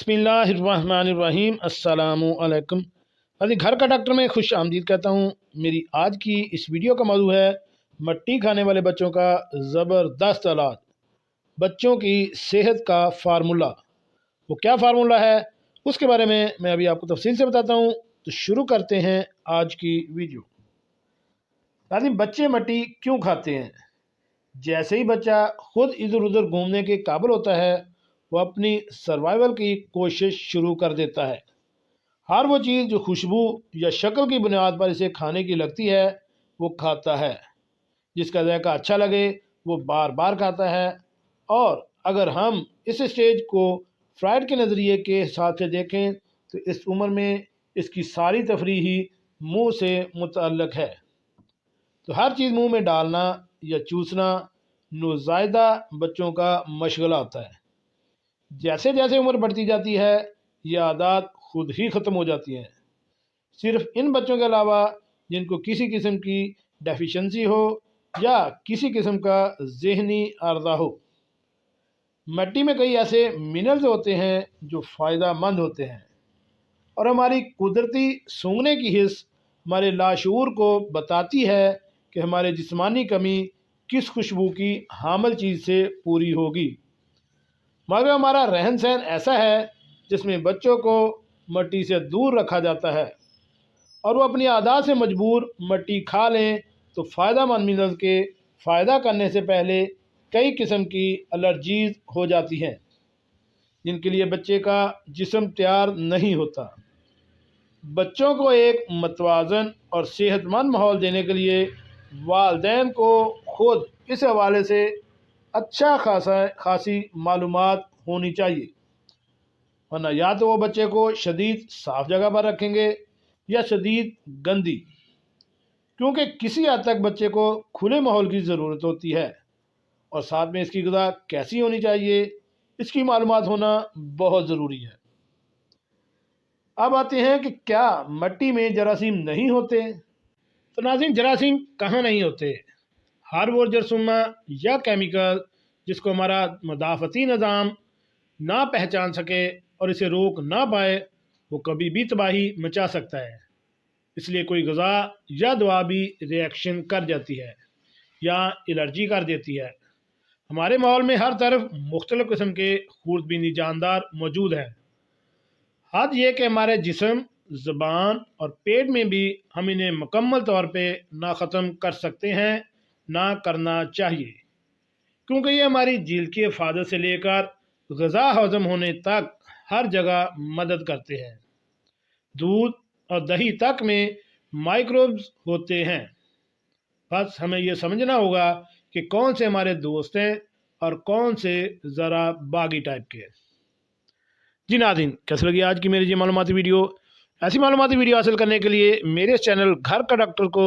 बिस्मिल्लाहिर्रहमानिर्रहीम अस्सलामुअलैकुम। अभी घर का डॉक्टर में खुश आमदीद कहता हूँ। मेरी आज की इस वीडियो का मौजू है मट्टी खाने वाले बच्चों का ज़बरदस्त इलाज, बच्चों की सेहत का फार्मूला। वो क्या फार्मूला है उसके बारे में मैं अभी आपको तफसील से बताता हूँ। तो शुरू करते हैं आज की वीडियो। नाज़रीन, बच्चे मट्टी क्यों खाते हैं? जैसे ही बच्चा खुद इधर उधर घूमने के काबिल होता है, वो अपनी सर्वाइवल की कोशिश शुरू कर देता है। हर वो चीज़ जो खुशबू या शक्ल की बुनियाद पर इसे खाने की लगती है वो खाता है। जिसका जायका अच्छा लगे वो बार बार खाता है। और अगर हम इस स्टेज को फ्राइड के नज़रिए के हिसाब से देखें तो इस उम्र में इसकी सारी तफरीह ही मुंह से मुतअल्लक है। तो हर चीज़ मुंह में डालना या चूसना नौज़ायदा बच्चों का मशगला होता है। जैसे जैसे उम्र बढ़ती जाती है ये आदत खुद ही ख़त्म हो जाती हैं। सिर्फ इन बच्चों के अलावा जिनको किसी किस्म की डेफिशिएंसी हो या किसी किस्म का ज़हनी अर्जा हो। मिट्टी में कई ऐसे मिनरल्स होते हैं जो फ़ायदा मंद होते हैं और हमारी कुदरती सूंघने की हिस्स हमारे लाशूर को बताती है कि हमारे जिस्मानी कमी किस खुशबू की हामिल चीज़ से पूरी होगी। मगर हमारा रहन सहन ऐसा है जिसमें बच्चों को मट्टी से दूर रखा जाता है और वो अपनी आदत से मजबूर मट्टी खा लें तो फ़ायदा मंद मिनरल्स के फ़ायदा करने से पहले कई किस्म की एलर्जीज़ हो जाती हैं जिनके लिए बच्चे का जिस्म तैयार नहीं होता। बच्चों को एक मतवाज़न और सेहतमंद माहौल देने के लिए वालिदैन को खुद इस हवाले से अच्छा खासी मालूमात होनी चाहिए, वरना या तो वो बच्चे को शदीद साफ़ जगह पर रखेंगे या शदीद गंदी, क्योंकि किसी हद तक बच्चे को खुले माहौल की ज़रूरत होती है और साथ में इसकी ग़िज़ा कैसी होनी चाहिए इसकी मालूमात होना बहुत ज़रूरी है। अब आते हैं कि क्या मट्टी में जरासीम नहीं होते? तो नाज़रीन, जरासीम कहाँ नहीं होते। हर वो जरसूमा या केमिकल जिसको हमारा मदाफ़ती निज़ाम ना पहचान सके और इसे रोक ना पाए वो कभी भी तबाही मचा सकता है। इसलिए कोई ग़िज़ा या दवा भी रिएक्शन कर जाती है या एलर्जी कर देती है। हमारे माहौल में हर तरफ मुख्तलिफ़ किस्म के खूरदबीनी जानदार मौजूद हैं। हद ये कि हमारे जिस्म, ज़बान और पेट में भी हम इन्हें मुकम्मल तौर पे ना ख़त्म कर सकते हैं, ना करना चाहिए, क्योंकि ये हमारी झील की हिफाजत से लेकर ग़िज़ा हज़म होने तक हर जगह मदद करते हैं। दूध और दही तक में माइक्रोब्स होते हैं। बस हमें यह समझना होगा कि कौन से हमारे दोस्त हैं और कौन से ज़रा बागी टाइप के। जी नाज़रीन, कैसे लगी आज की मेरी ये मालूमाती वीडियो? ऐसी मालूमाती वीडियो हासिल करने के लिए मेरे चैनल घर का डॉक्टर को